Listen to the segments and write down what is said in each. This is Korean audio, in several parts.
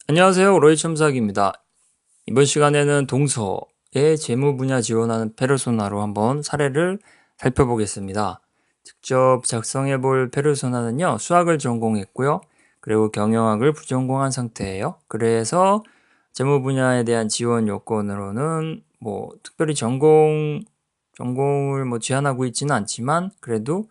안녕하세요. 로이 첨삭입니다. 이번 시간에는 동서의 재무 분야 지원하는 페르소나로 한번 사례를 살펴보겠습니다. 직접 작성해 볼 페르소나는요, 수학을 전공했고요. 그리고 경영학을 부전공한 상태예요. 그래서 재무 분야에 대한 지원 요건으로는 특별히 전공을 제한하고 있지는 않지만 그래도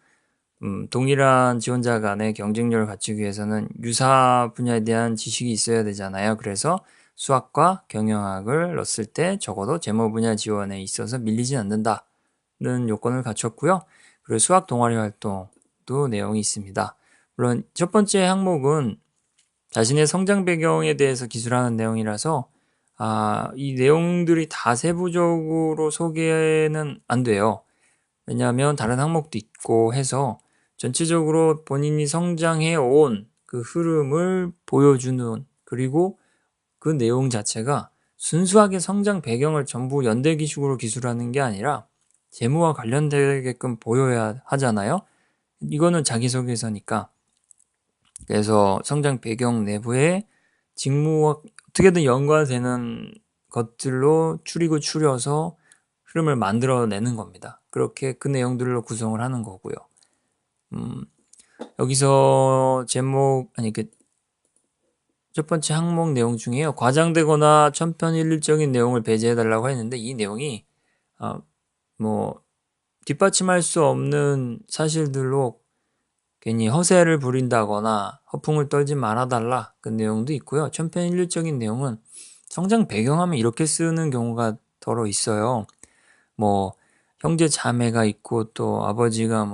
동일한 지원자 간의 경쟁력을 갖추기 위해서는 유사 분야에 대한 지식이 있어야 되잖아요. 그래서 수학과 경영학을 넣었을 때 적어도 재무 분야 지원에 있어서 밀리진 않는다는 요건을 갖췄고요. 그리고 수학 동아리 활동도 내용이 있습니다. 물론 첫 번째 항목은 자신의 성장 배경에 대해서 기술하는 내용이라서 이 내용들이 다 세부적으로 소개는 안 돼요. 왜냐하면 다른 항목도 있고 해서 전체적으로 본인이 성장해 온 그 흐름을 보여주는, 그리고 그 내용 자체가 순수하게 성장 배경을 전부 연대기식으로 기술하는 게 아니라 재무와 관련되게끔 보여야 하잖아요. 이거는 자기소개서니까. 그래서 성장 배경 내부에 직무와 어떻게든 연관되는 것들로 추려서 흐름을 만들어내는 겁니다. 그렇게 그 내용들로 구성을 하는 거고요. 여기서 첫 번째 항목 내용 중에요. 과장되거나 천편일률적인 내용을 배제해달라고 했는데 이 내용이 아, 뒷받침할 수 없는 사실들로 괜히 허세를 부린다거나 허풍을 떨지 말아달라 그 내용도 있고요. 천편일률적인 내용은 성장 배경하면 이렇게 쓰는 경우가 더러 있어요. 형제 자매가 있고 또 아버지가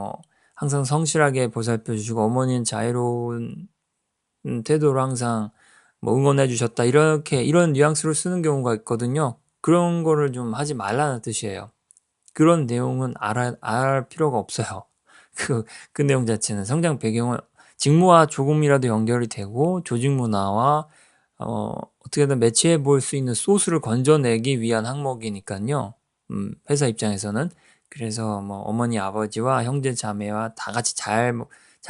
항상 성실하게 보살펴 주시고 어머니는 자애로운 태도로 항상 응원해 주셨다. 이런 뉘앙스로 쓰는 경우가 있거든요. 그런 거를 좀 하지 말라는 뜻이에요. 그런 내용은 알 필요가 없어요. 그 내용 자체는 성장 배경은 직무와 조금이라도 연결이 되고 조직 문화와 어떻게든 매치해 볼 수 있는 소스를 건져내기 위한 항목이니까요. 회사 입장에서는. 그래서 어머니 아버지와 형제 자매와 다 같이 잘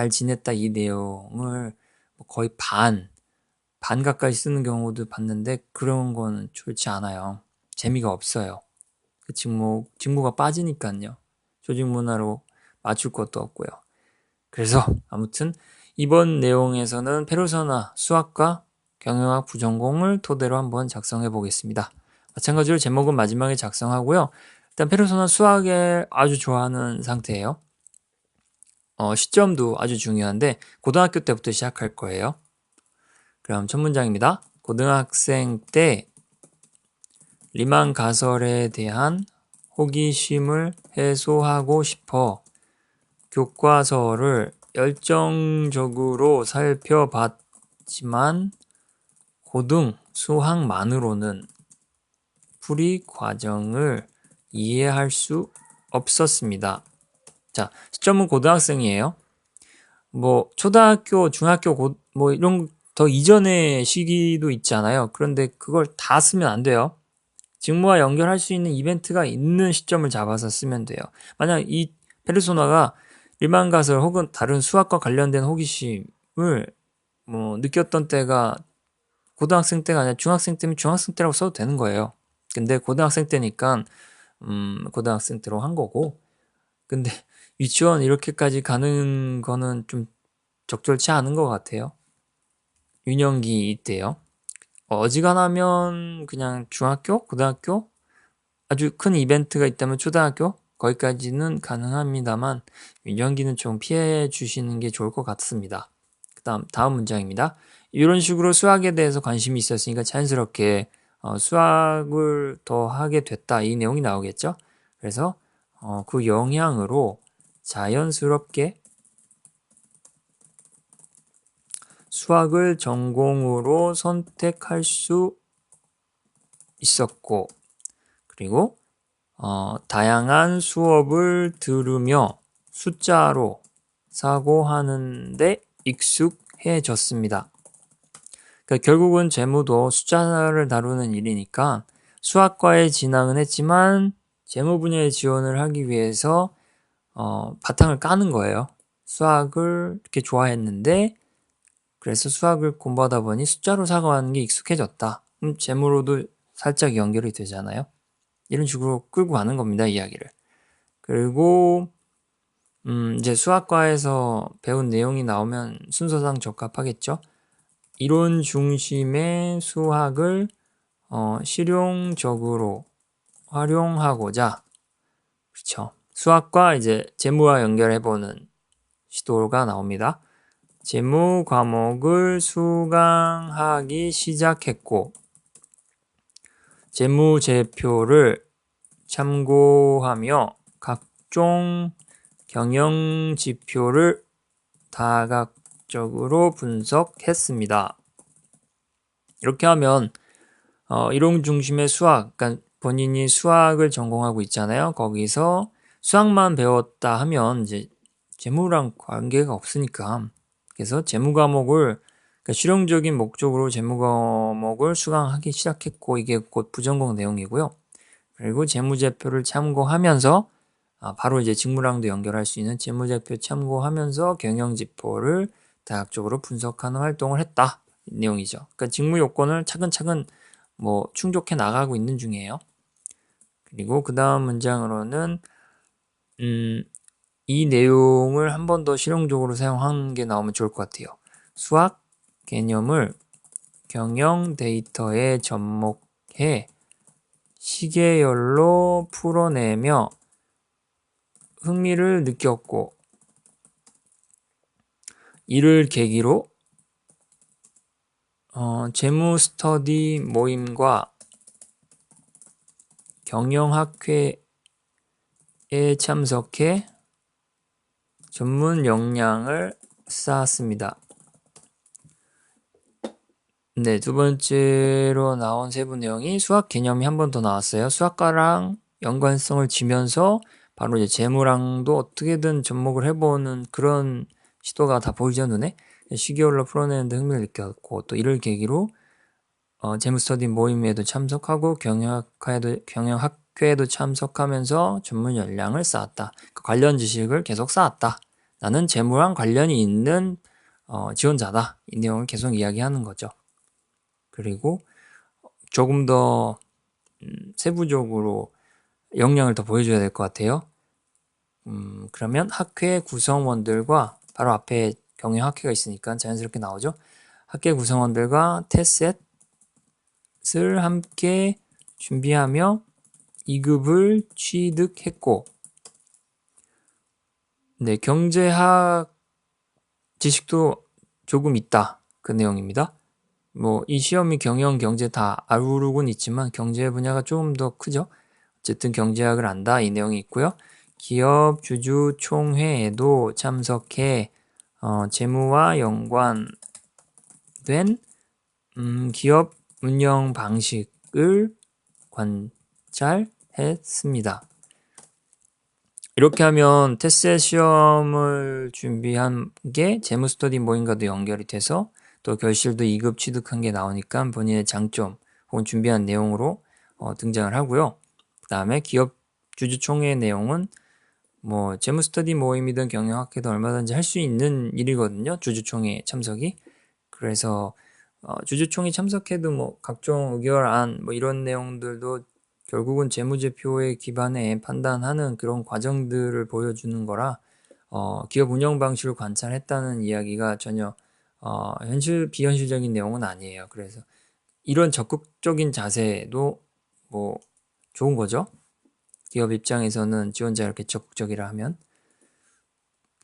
지냈다 이 내용을 거의 반 가까이 쓰는 경우도 봤는데 그런 거는 좋지 않아요. 재미가 없어요. 그 직무가 빠지니까요. 조직 문화로 맞출 것도 없고요. 그래서 아무튼 이번 내용에서는 페르소나 수학과 경영학 부전공을 토대로 한번 작성해 보겠습니다. 마찬가지로 제목은 마지막에 작성하고요. 일단 페르소나 수학에 아주 좋아하는 상태예요. 시점도 아주 중요한데 고등학교 때부터 시작할 거예요. 그럼 첫 문장입니다. 고등학생 때 리만 가설에 대한 호기심을 해소하고 싶어 교과서를 열정적으로 살펴봤지만 고등 수학만으로는 풀이 과정을 이해할 수 없었습니다. 자, 시점은 고등학생이에요. 초등학교, 중학교, 이런 더 이전의 시기도 있잖아요. 그런데 그걸 다 쓰면 안 돼요. 직무와 연결할 수 있는 이벤트가 있는 시점을 잡아서 쓰면 돼요. 만약 이 페르소나가 일반가설 혹은 다른 수학과 관련된 호기심을 느꼈던 때가 고등학생 때가 아니라 중학생 때면 중학생 때라고 써도 되는 거예요. 근데 고등학생 때니까 고등학생 때로 한 거고, 근데 유치원 이렇게까지 가는 거는 좀 적절치 않은 것 같아요. 유년기 때요. 어지간하면 그냥 중학교, 고등학교, 아주 큰 이벤트가 있다면 초등학교 거기까지는 가능합니다만 유년기는 좀 피해 주시는 게 좋을 것 같습니다. 다음 문장입니다. 이런 식으로 수학에 대해서 관심이 있었으니까 자연스럽게 수학을 더 하게 됐다 이 내용이 나오겠죠. 그래서 그 영향으로 자연스럽게 수학을 전공으로 선택할 수 있었고, 그리고 다양한 수업을 들으며 숫자로 사고하는데 익숙해졌습니다. 그러니까 결국은 재무도 숫자를 다루는 일이니까 수학과에 진학은 했지만 재무 분야에 지원을 하기 위해서 바탕을 까는 거예요. 수학을 이렇게 좋아했는데 그래서 수학을 공부하다 보니 숫자로 사고하는 게 익숙해졌다. 재무로도 살짝 연결이 되잖아요. 이런 식으로 끌고 가는 겁니다, 이야기를. 그리고 이제 수학과에서 배운 내용이 나오면 순서상 적합하겠죠. 이론 중심의 수학을 실용적으로 활용하고자, 그렇죠. 수학과 이제 재무와 연결해보는 시도가 나옵니다. 재무 과목을 수강하기 시작했고, 재무제표를 참고하며 각종 경영지표를 다각적으로 분석했습니다. 이렇게 하면 이론 중심의 수학, 그러니까 본인이 수학을 전공하고 있잖아요. 거기서 수학만 배웠다 하면 이제 재무랑 관계가 없으니까, 그래서 재무 과목을, 그러니까 실용적인 목적으로 재무 과목을 수강하기 시작했고, 이게 곧 부전공 내용이고요. 그리고 재무제표를 참고하면서 바로 이제 직무랑도 연결할 수 있는 재무제표 참고하면서 경영지표를 다각적으로 분석하는 활동을 했다, 이 내용이죠. 그러니까 직무 요건을 차근차근 충족해 나가고 있는 중이에요. 그리고 그 다음 문장으로는 이 내용을 한 번 더 실용적으로 사용하는 게 나오면 좋을 것 같아요. 수학 개념을 경영 데이터에 접목해 시계열로 풀어내며 흥미를 느꼈고, 이를 계기로 재무 스터디 모임과 경영학회에 참석해 전문 역량을 쌓았습니다. 네, 두 번째로 나온 세부 내용이 수학 개념이 한 번 더 나왔어요. 수학과랑 연관성을 지면서 바로 이제 재무랑도 어떻게든 접목을 해보는 그런 시도가 다 보이죠, 눈에? 시계열로 풀어내는데 흥미를 느꼈고, 또 이를 계기로 재무 스터디 모임에도 참석하고 경영학회에도 참석하면서 전문 역량을 쌓았다. 그 관련 지식을 계속 쌓았다. 나는 재무랑 관련이 있는 지원자다. 이 내용을 계속 이야기하는 거죠. 그리고 조금 더 세부적으로 역량을 더 보여줘야 될 것 같아요. 그러면 학회 구성원들과, 바로 앞에 경영학회가 있으니까 자연스럽게 나오죠. 학회 구성원들과 테셋을 함께 준비하며 2급을 취득했고, 네, 경제학 지식도 조금 있다, 그 내용입니다. 이 시험이 경영, 경제 다 아우르곤 있지만 경제 분야가 조금 더 크죠. 어쨌든 경제학을 안다, 이 내용이 있고요. 기업 주주총회에도 참석해 재무와 연관된 기업 운영 방식을 관찰했습니다. 이렇게 하면 테스트 시험을 준비한 게 재무 스터디 모임과도 연결이 돼서, 또 결실도 2급 취득한 게 나오니까 본인의 장점 혹은 준비한 내용으로 등장을 하고요. 그 다음에 기업 주주총회 내용은 재무 스터디 모임이든 경영학회든 얼마든지 할 수 있는 일이거든요. 주주총회 참석이. 그래서 주주총회 참석해도 각종 의결안 이런 내용들도 결국은 재무제표에 기반해 판단하는 그런 과정들을 보여주는 거라 기업 운영 방식을 관찰했다는 이야기가 전혀 비현실적인 내용은 아니에요. 그래서 이런 적극적인 자세도 좋은 거죠. 기업 입장에서는 지원자가 이렇게 적극적이라 하면.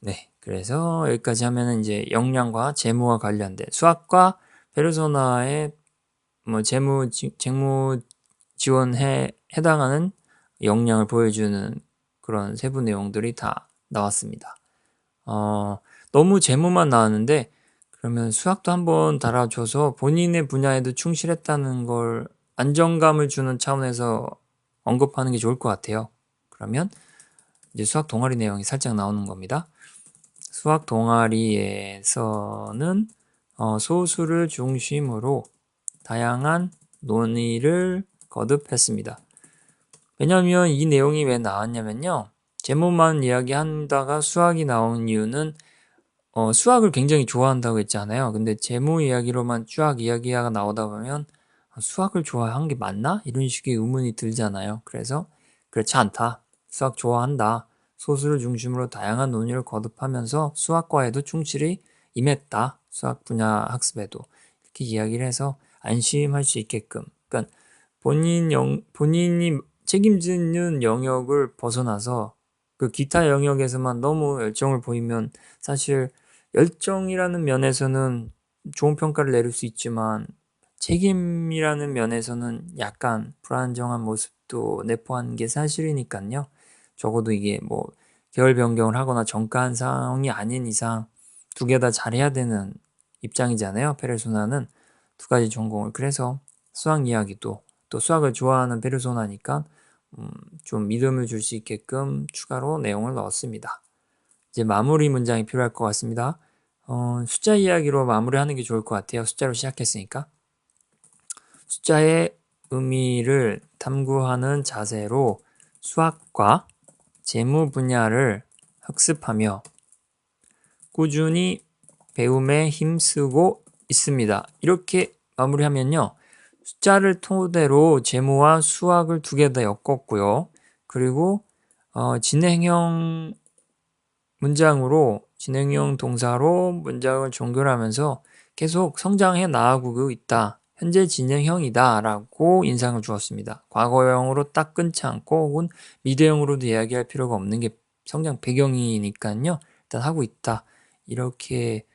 네, 그래서 여기까지 하면은 이제 역량과 재무와 관련된 수학과 페르소나의 재무 지원에 해당하는 역량을 보여주는 그런 세부 내용들이 다 나왔습니다. 너무 재무만 나왔는데, 그러면 수학도 한번 달아줘서 본인의 분야에도 충실했다는 걸 안정감을 주는 차원에서 언급하는 게 좋을 것 같아요. 그러면 이제 수학 동아리 내용이 살짝 나오는 겁니다. 수학 동아리에서는 소수를 중심으로 다양한 논의를 거듭했습니다. 왜냐하면 이 내용이 왜 나왔냐면요. 재무만 이야기한다가 수학이 나온 이유는 수학을 굉장히 좋아한다고 했잖아요. 근데 재무 이야기로만 쫙 이야기가 나오다 보면 수학을 좋아한 게 맞나? 이런 식의 의문이 들잖아요. 그래서 그렇지 않다. 수학 좋아한다. 소수를 중심으로 다양한 논의를 거듭하면서 수학과에도 충실히 임했다. 수학 분야 학습에도. 이렇게 이야기를 해서 안심할 수 있게끔. 그러니까 본인이 책임지는 영역을 벗어나서 그 기타 영역에서만 너무 열정을 보이면 사실 열정이라는 면에서는 좋은 평가를 내릴 수 있지만 책임이라는 면에서는 약간 불안정한 모습도 내포한 게 사실이니까요. 적어도 이게 뭐 계열 변경을 하거나 전가한 상황이 아닌 이상 두 개 다 잘해야 되는 입장이잖아요. 페르소나는 두 가지 전공을. 그래서 수학 이야기도 또 수학을 좋아하는 페르소나니까 좀 믿음을 줄 수 있게끔 추가로 내용을 넣었습니다. 이제 마무리 문장이 필요할 것 같습니다. 숫자 이야기로 마무리하는 게 좋을 것 같아요. 숫자로 시작했으니까. 숫자의 의미를 탐구하는 자세로 수학과 재무 분야를 학습하며 꾸준히 배움에 힘쓰고 있습니다. 이렇게 마무리하면요. 숫자를 토대로 재무와 수학을 두 개 다 엮었고요. 그리고 진행형 진행형 동사로 문장을 종결하면서 계속 성장해 나가고 있다. 현재 진행형이다 라고 인상을 주었습니다. 과거형으로 딱 끊지 않고 혹은 미래형으로도 이야기할 필요가 없는 게 성장 배경이니까요. 일단 하고 있다. 이렇게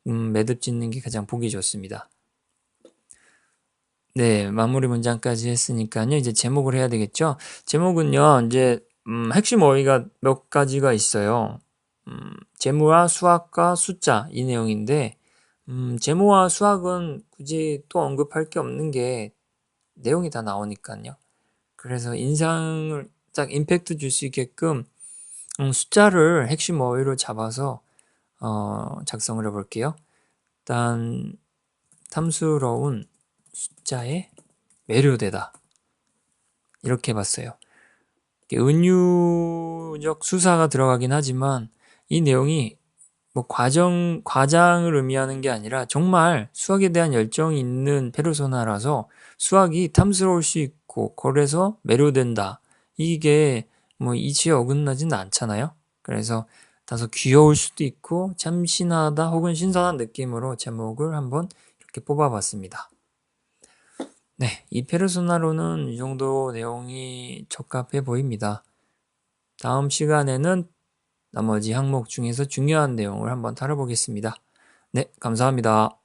매듭 짓는 게 가장 보기 좋습니다. 네, 마무리 문장까지 했으니까요. 이제 제목을 해야 되겠죠? 제목은요, 이제 핵심 어휘가 몇 가지가 있어요. 재무와 수학과 숫자 이 내용인데 재무와 수학은 굳이 또 언급할 게 없는 게 내용이 다 나오니까요. 그래서 인상을 딱 임팩트 줄 수 있게끔 숫자를 핵심 어휘로 잡아서 작성을 해볼게요. 일단 탐스러운 숫자에 매료되다 이렇게 봤어요. 은유적 수사가 들어가긴 하지만 이 내용이 뭐 과장을 의미하는 게 아니라 정말 수학에 대한 열정이 있는 페르소나라서 수학이 탐스러울 수 있고 그래서 매료된다. 이게 뭐 이치에 어긋나진 않잖아요. 그래서 다소 귀여울 수도 있고 참신하다 혹은 신선한 느낌으로 제목을 한번 이렇게 뽑아봤습니다. 네, 이 페르소나로는 이 정도 내용이 적합해 보입니다. 다음 시간에는 나머지 항목 중에서 중요한 내용을 한번 다뤄보겠습니다. 네, 감사합니다.